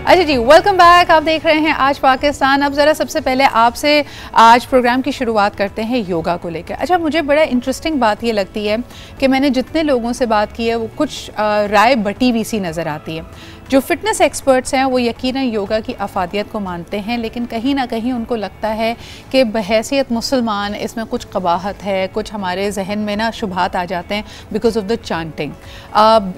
अच्छा जी, welcome back. आप देख रहे हैं आज पाकिस्तान। अब ज़रा सबसे पहले आपसे आज प्रोग्राम की शुरुआत करते हैं योगा को लेकर। अच्छा, मुझे बड़ा इंटरेस्टिंग बात ये लगती है कि मैंने जितने लोगों से बात की है वो कुछ राय बटी हुई सी नज़र आती है। जो फिटनेस एक्सपर्ट्स हैं वो यकीनन योगा की अफादियत को मानते हैं, लेकिन कहीं ना कहीं उनको लगता है कि बहैसियत मुसलमान इसमें कुछ कबाहत है, कुछ हमारे जहन में ना शुभात आ जाते हैं because of the chanting.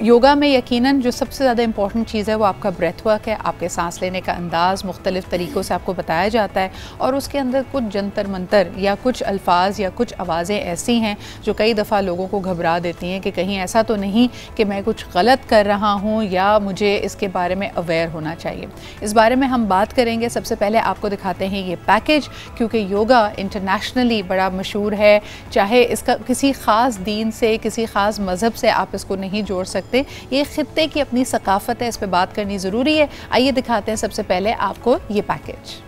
Yoga में यकीनन जो सबसे ज़्यादा इंपॉर्टेंट चीज़ है वो आपका ब्रेथ वर्क है। आपके सांस लेने का अंदाज़ मुख्तलिफ़ तरीक़ों से आपको बताया जाता है और उसके अंदर कुछ जंतर मंतर या कुछ अल्फाज या कुछ आवाज़ें ऐसी हैं जो कई दफ़ा लोगों को घबरा देती हैं कि कहीं ऐसा तो नहीं कि मैं कुछ गलत कर रहा हूँ या मुझे के बारे में अवेयर होना चाहिए। इस बारे में हम बात करेंगे। सबसे पहले आपको दिखाते हैं ये पैकेज, क्योंकि योगा इंटरनेशनली बड़ा मशहूर है। चाहे इसका किसी ख़ास दीन से, किसी ख़ास मज़हब से आप इसको नहीं जोड़ सकते। ये ख़ित्ते की अपनी सकाफ़त है, इस पर बात करनी ज़रूरी है। आइए दिखाते हैं सबसे पहले आपको ये पैकेज।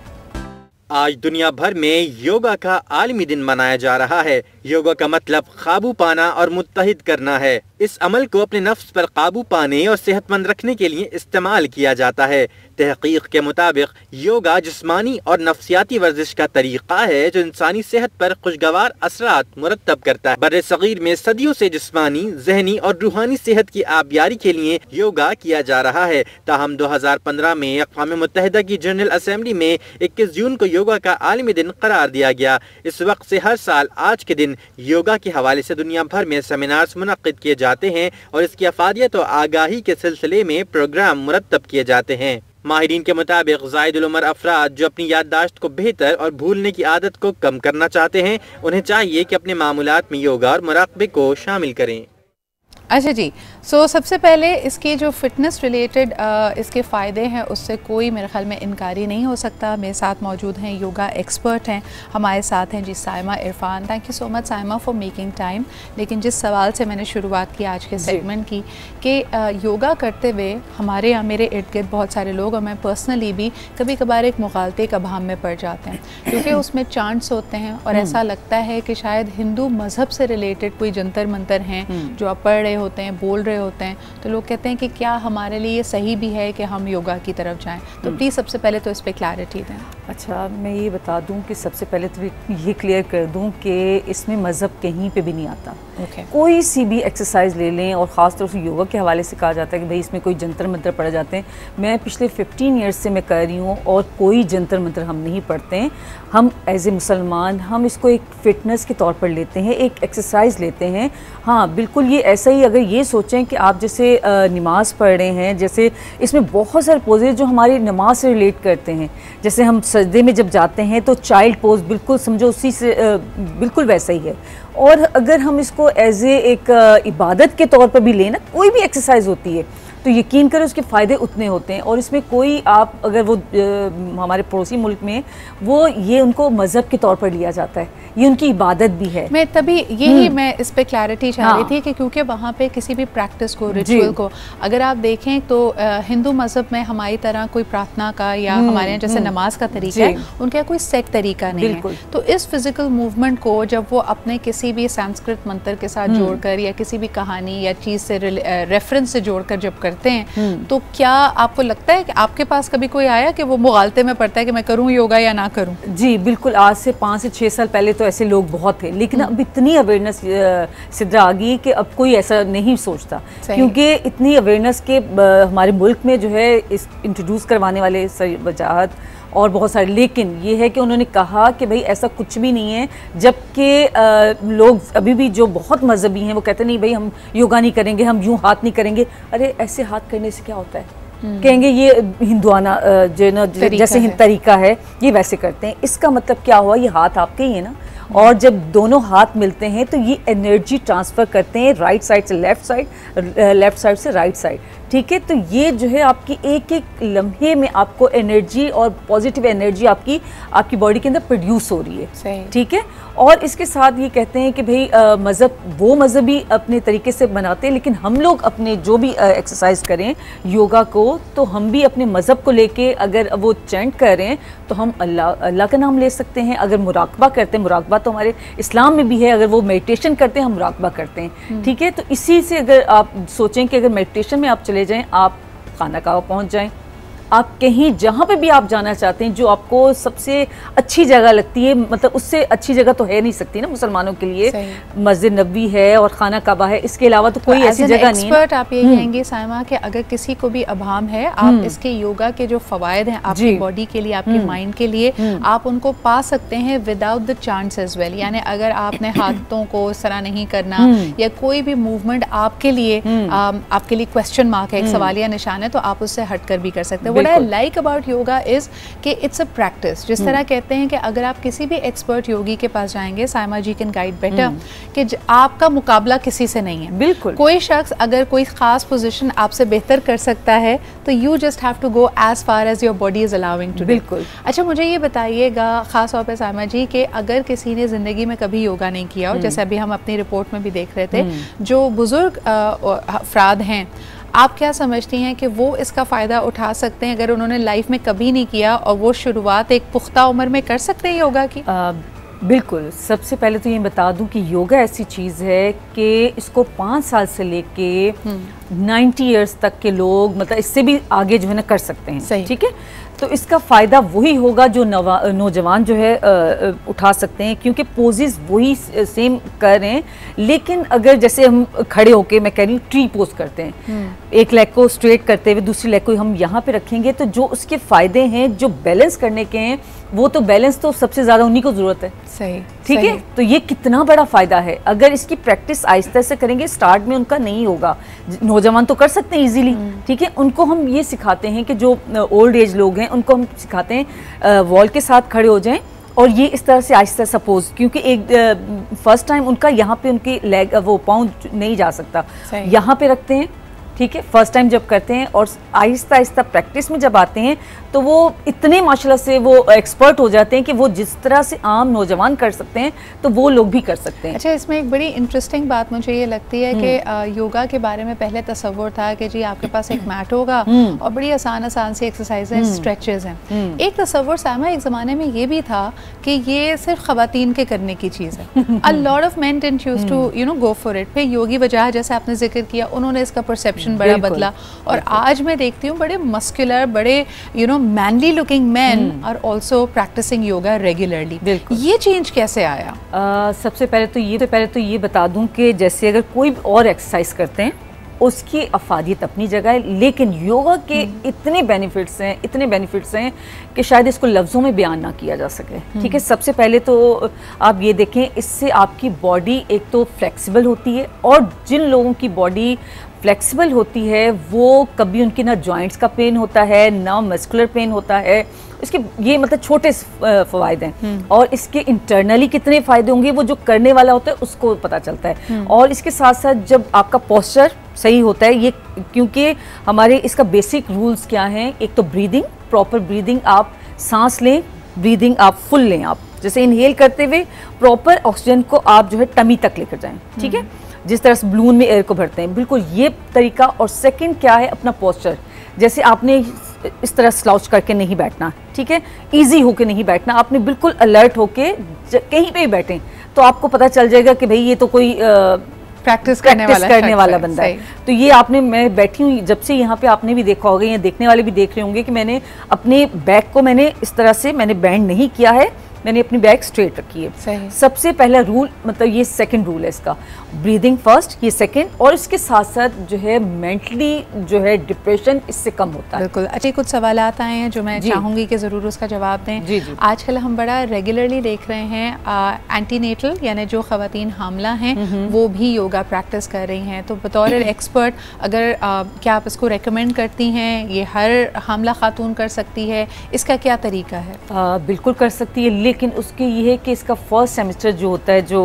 आज दुनिया भर में योगा का आलमी दिन मनाया जा रहा है। योगा का मतलब काबू पाना और मुत्तहिद करना है। इस अमल को अपने नफ्स पर काबू पाने और सेहतमंद रखने के लिए इस्तेमाल किया जाता है। तहकीक के मुताबिक योगा जिस्मानी और नफ्सियाती वर्जिश का तरीका है जो इंसानी सेहत पर खुशगवार असरात मुरतब करता है। बर्रे सगीर में सदियों से जिस्मानी, जहनी और रूहानी सेहत की आबियारी के लिए योगा किया जा रहा है। ताहम 2015 में अक़वाम मुत्तहिदा की जनरल असेंबली में 21 जून को योगा का आलमी दिन करार दिया गया। इस वक्त से हर साल आज के दिन योगा के हवाले से दुनिया भर में सेमिनार्स मुनक्किद किए जाते हैं और इसकी अफादियत और आगाही के सिलसिले में प्रोग्राम मुरतब किए जाते हैं। माहिरीन के मुताबिक ज़ायदुल उमर अफराद जो अपनी याददाश्त को बेहतर और भूलने की आदत को कम करना चाहते हैं, उन्हें चाहिए कि अपने मामूलात में योगा और मुराक़बे को शामिल करें। अच्छा जी, सबसे पहले इसके जो फिटनेस रिलेटेड इसके फ़ायदे हैं उससे कोई मेरे ख्याल में इनकारी नहीं हो सकता। मेरे साथ मौजूद हैं योगा एक्सपर्ट हैं, हमारे साथ हैं जी Saima Irfan. Thank you so much Saima for making time. लेकिन जिस सवाल से मैंने शुरुआत की आज के सेगमेंट की कि योगा करते हुए हमारे यहाँ मेरे इर्द गिर्द बहुत सारे लोग और मैं पर्सनली भी कभी कभार एक मुगालते का भाम में पड़ जाते हैं, क्योंकि उसमें चांट्स होते हैं और ऐसा लगता है कि शायद हिंदू मज़हब से रिलेटेड कोई जंतर मंतर हैं जो आप पढ़ रहे होते हैं, बोल रहे होते हैं। तो लोग कहते हैं कि क्या हमारे लिए ये सही भी है कि हम योगा की तरफ जाएं? तो प्लीज़ सबसे पहले तो इस पर क्लैरिटी दें। अच्छा, मैं ये बता दूं कि सबसे पहले तो ये क्लियर कर दूं कि इसमें मज़हब कहीं पे भी नहीं आता। कोई सी भी एक्सरसाइज ले लें और ख़ास तौर से योगा के हवाले से कहा जाता है कि भाई इसमें कोई जंतर मंतर पढ़े जाते हैं। मैं पिछले 15 ईयर्स से मैं कर रही हूँ और कोई जंतर मंतर हम नहीं पढ़ते हैं। हम एज ए मुसलमान हम इसको एक फ़िटनेस के तौर पर लेते हैं, एक एक्सरसाइज लेते हैं। हाँ बिल्कुल, ये ऐसा ही अगर ये सोचें कि आप जैसे नमाज़ पढ़ रहे हैं, जैसे इसमें बहुत सारे पोजेज जो हमारी नमाज से रिलेट करते हैं। जैसे हम सजदे में जब जाते हैं तो चाइल्ड पोज बिल्कुल समझो उसी से बिल्कुल वैसा ही है। और अगर हम इसको एज ए एक इबादत के तौर पर भी लेना, कोई भी एक्सरसाइज होती है तो यकीन करें उसके फ़ायदे उतने होते हैं। और इसमें कोई आप अगर वो हमारे पड़ोसी मुल्क में वो ये उनको मज़हब के तौर पर लिया जाता है, ये उनकी इबादत भी है। मैं तभी यही मैं इस पे क्लैरिटी चाह रही थी कि क्योंकि वहाँ पे किसी भी प्रैक्टिस को, रिचुअल को अगर आप देखें तो हिंदू मज़हब में हमारी तरह कोई प्रार्थना का या हमारे यहाँ जैसे नमाज का तरीका है, उनके यहाँ कोई सेट तरीका नहीं है। तो इस फिजिकल मूवमेंट को जब वो अपने किसी भी संस्कृत मंत्र के साथ जोड़कर या किसी भी कहानी या चीज़ से रेफरेंस से जोड़कर जब करते हैं, तो क्या आपको लगता है कि आपके पास कभी कोई आया कि वो मुगालते में पड़ता है कि मैं करूँ योगा या ना करूँ? जी बिल्कुल, आज से 5 से 6 साल पहले तो ऐसे लोग बहुत थे, लेकिन अब इतनी अवेयरनेस सिद्रा आ गई कि अब कोई ऐसा नहीं सोचता, क्योंकि इतनी अवेयरनेस के हमारे मुल्क में जो है इस इंट्रोड्यूस करवाने वाले वजाहत और बहुत सारे। लेकिन ये है कि उन्होंने कहा कि भाई ऐसा कुछ भी नहीं है, जबकि लोग अभी भी जो बहुत मजहबी हैं वो कहते नहीं भाई हम योगा नहीं करेंगे, हम यूँ हाथ नहीं करेंगे। अरे ऐसे हाथ करने से क्या होता है? कहेंगे ये हिंदुआना जो ना जैसे तरीका है ये वैसे करते हैं। इसका मतलब क्या हुआ, ये हाथ आपके ही है ना, और जब दोनों हाथ मिलते हैं तो ये एनर्जी ट्रांसफ़र करते हैं राइट साइड से लेफ़्ट साइड, लेफ़्ट साइड से राइट साइड। ठीक है, तो ये जो है आपकी एक एक लम्हे में आपको एनर्जी और पॉजिटिव एनर्जी आपकी बॉडी के अंदर प्रोड्यूस हो रही है। ठीक है, और इसके साथ ये कहते हैं कि भाई मज़हब वो मज़हबी अपने तरीके से बनाते हैं, लेकिन हम लोग अपने जो भी एक्सरसाइज करें योगा को, तो हम भी अपने मज़हब को लेके अगर वो चैंट कर रहे हैं तो हम अल्लाह का नाम ले सकते हैं। अगर मुराकबा करते हैं, मुराकबा तो हमारे इस्लाम में भी है, अगर वो मेडिटेशन करते हैं हम मुराकबा करते हैं। ठीक है, तो इसी से अगर आप सोचें कि अगर मेडिटेशन में आप चले जाएँ, आप खाना कहाँ पहुँच जाएँ, आप कहीं जहाँ पे भी आप जाना चाहते हैं, जो आपको सबसे अच्छी जगह लगती है, मतलब उससे अच्छी जगह तो है नहीं सकती ना मुसलमानों के लिए, मस्जिद नबवी है और खाना काबा है, इसके अलावा तो कोई ऐसी जगह नहीं है। आप ये कहेंगे साइमा कि अगर किसी को भी अभाम है, आप इसके योगा के जो फवायद हैं आपकी बॉडी के लिए, आपके माइंड के लिए, आप उनको पा सकते हैं without the chance as well. यानी अगर आपने हाथों को इस तरह नहीं करना या कोई भी मूवमेंट आपके लिए क्वेश्चन मार्क है, एक सवालिया निशान है, तो आप उससे हटकर भी कर सकते हैं। What I like about yoga is कि इट्स अ प्रैक्टिस। जिस तरह कहते हैं कि अगर आप किसी भी एक्सपर्ट योगी के पास जाएंगे, साइमा जी कैन गाइड बेटर, कि आपका मुकाबला किसी से नहीं है। बिल्कुल, कोई शख्स अगर कोई खास पोजीशन आपसे बेहतर कर सकता है तो you just have to go as far as your body is allowing to. बिल्कुल। अच्छा, मुझे ये बताइएगा खास तौर पे साइमा जी कि अगर किसी ने ज़िंदगी में कभी योगा नहीं किया हो, जैसे अभी हम अपनी रिपोर्ट में भी देख रहे थे, जो बुजुर्ग अफराद हैं, आप क्या समझती हैं कि वो इसका फ़ायदा उठा सकते हैं अगर उन्होंने लाइफ में कभी नहीं किया और वो शुरुआत एक पुख्ता उम्र में कर सकते हैं योगा की? बिल्कुल। सबसे पहले तो ये बता दूं कि योगा ऐसी चीज़ है कि इसको 5 साल से लेके 90 इयर्स तक के लोग, मतलब इससे भी आगे जो है ना कर सकते हैं। ठीक है, तो इसका फ़ायदा वही होगा जो नौजवान जो है उठा सकते हैं, क्योंकि पोजेस वही सेम कर रहे हैं। लेकिन अगर जैसे हम खड़े होके, मैं कह रही हूँ ट्री पोज करते हैं, एक लेग को स्ट्रेट करते हुए दूसरी लेग को हम यहाँ पे रखेंगे, तो जो उसके फ़ायदे हैं, जो बैलेंस करने के हैं, वो तो बैलेंस तो सबसे ज़्यादा उन्हीं को ज़रूरत है। सही, ठीक है, तो ये कितना बड़ा फ़ायदा है। अगर इसकी प्रैक्टिस आहिस्ता से करेंगे, स्टार्ट में उनका नहीं होगा, नौजवान तो कर सकते हैं इजीली। ठीक है, उनको हम ये सिखाते हैं कि जो ओल्ड एज लोग हैं उनको हम सिखाते हैं वॉल के साथ खड़े हो जाएं और ये इस तरह से आहिस्ता सपोज, क्योंकि एक फर्स्ट टाइम उनका यहाँ पे उनकी लेग वो पाँव नहीं जा सकता, यहाँ पे रखते हैं। ठीक है, फर्स्ट टाइम जब करते हैं और आहिस्ता आहिस्ता प्रैक्टिस में जब आते हैं तो वो इतने माशाल्लाह से वो एक्सपर्ट हो जाते हैं कि वो जिस तरह से आम नौजवान कर सकते हैं तो वो लोग भी कर सकते हैं। अच्छा, इसमें एक बड़ी इंटरेस्टिंग बात मुझे ये लगती है कि योगा के बारे में पहले तसव्वुर था कि जी आपके पास एक मैट होगा और बड़ी आसान आसान सी एक्सरसाइज है, स्ट्रेचेज हैं। एक तसव्वुर सामा एक ज़माने में ये भी था कि ये सिर्फ ख़वातीन के करने की चीज़ है। A lot of men didn't used to go for it. फिर योगी वजह, जैसे आपने जिक्र किया, उन्होंने इसका परसेप्शन बड़ा बदला और आज मैं देखती हूँ बड़े मस्कुलर, बड़े manly looking man are also practising yoga regularly. ये चेंज कैसे आया? सबसे पहले तो ये बता दूं कि जैसे अगर कोई और एक्सरसाइज करते हैं उसकी अफादियत अपनी जगह है, लेकिन योगा के इतने बेनिफिट्स हैं कि शायद इसको लफ्ज़ों में बयान ना किया जा सके। ठीक है, सबसे पहले तो आप ये देखें, इससे आपकी बॉडी एक तो फ्लेक्सिबल होती है, और जिन लोगों की बॉडी फ्लेक्सिबल होती है वो कभी उनकी ना जॉइंट्स का पेन होता है ना मस्कुलर पेन होता है। इसके ये मतलब छोटे फ़वायद हैं, और इसके इंटरनली कितने फ़ायदे होंगे वो जो करने वाला होता है उसको पता चलता है। और इसके साथ साथ जब आपका पोस्चर सही होता है, ये क्योंकि हमारे इसका बेसिक रूल्स क्या हैं, एक तो ब्रीदिंग, प्रॉपर ब्रीदिंग, आप सांस लें, ब्रीदिंग आप फुल लें, आप जैसे इनहेल करते हुए प्रॉपर ऑक्सीजन को आप जो है टमी तक लेकर जाएं। ठीक है, जिस तरह से बलून में एयर को भरते हैं, बिल्कुल ये तरीका। और सेकंड क्या है, अपना पोस्चर, जैसे आपने इस तरह स्लाउच करके नहीं बैठना। ठीक है, इजी होके नहीं बैठना, आपने बिल्कुल अलर्ट होके कहीं पे भी बैठें तो आपको पता चल जाएगा कि भाई ये तो कोई प्रैक्टिस करने वाला बंदा है। तो ये आपने, मैं बैठी हूँ जब से यहाँ पे, आपने भी देखा होगा, या देखने वाले भी देख रहे होंगे कि मैंने अपने बैक को मैंने इस तरह से मैंने बैंड नहीं किया है, मैंने अपनी बैक स्ट्रेट रखी है। सबसे पहला रूल, मतलब ये सेकंड रूल है इसका, ब्रीदिंग फर्स्ट, ये सेकंड। और इसके साथ साथ जो है मेंटली जो है डिप्रेशन इससे कम होता है। बिल्कुल। अच्छा, कुछ सवाल आए हैं जो मैं चाहूँगी कि ज़रूर उसका जवाब दें। जी। आजकल हम बड़ा रेगुलरली देख रहे हैं एंटीनेटल, यानी जो ख़वातीन हामला हैं वो भी योगा प्रैक्टिस कर रही हैं। तो बतौर एक्सपर्ट अगर क्या आप इसको रेकमेंड करती हैं, ये हर हामला खातून कर सकती है, इसका क्या तरीका है? बिल्कुल कर सकती है, लेकिन उसके ये है कि इसका फर्स्ट सेमेस्टर जो होता है, जो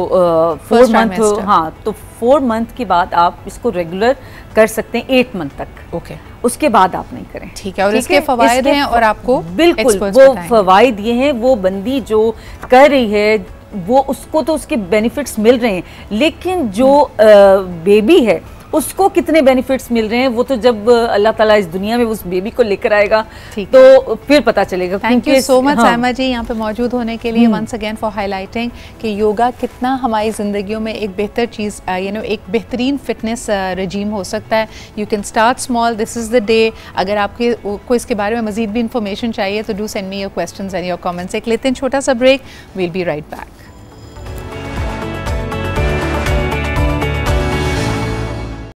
4 मंथ, हाँ, तो 4 मंथ के बाद आप इसको रेगुलर कर सकते हैं 8 मंथ तक। ओके, उसके बाद आप नहीं करें। ठीक है, और इसके फवायद हैं और आपको बिल्कुल वो फवायद ये हैं, वो बंदी जो कर रही है वो उसको तो उसके बेनिफिट्स मिल रहे हैं, लेकिन जो बेबी है उसको कितने बेनिफिट्स मिल रहे हैं वो तो जब अल्लाह ताला इस दुनिया में उस बेबी को लेकर आएगा तो फिर पता चलेगा। Thank you so much Saima ji यहाँ पे मौजूद होने के लिए, वंस अगेन फॉर हाईलाइटिंग कि योगा कितना हमारी ज़िंदगियों में एक बेहतर चीज़ एक बेहतरीन फिटनेस रजीम हो सकता है। You can start small, this is the day. अगर आपके को इसके बारे में मज़ीद भी इंफॉर्मेशन चाहिए तो do send me your questions and your comments. एक लेते हैं छोटा सा break, we'll be right back.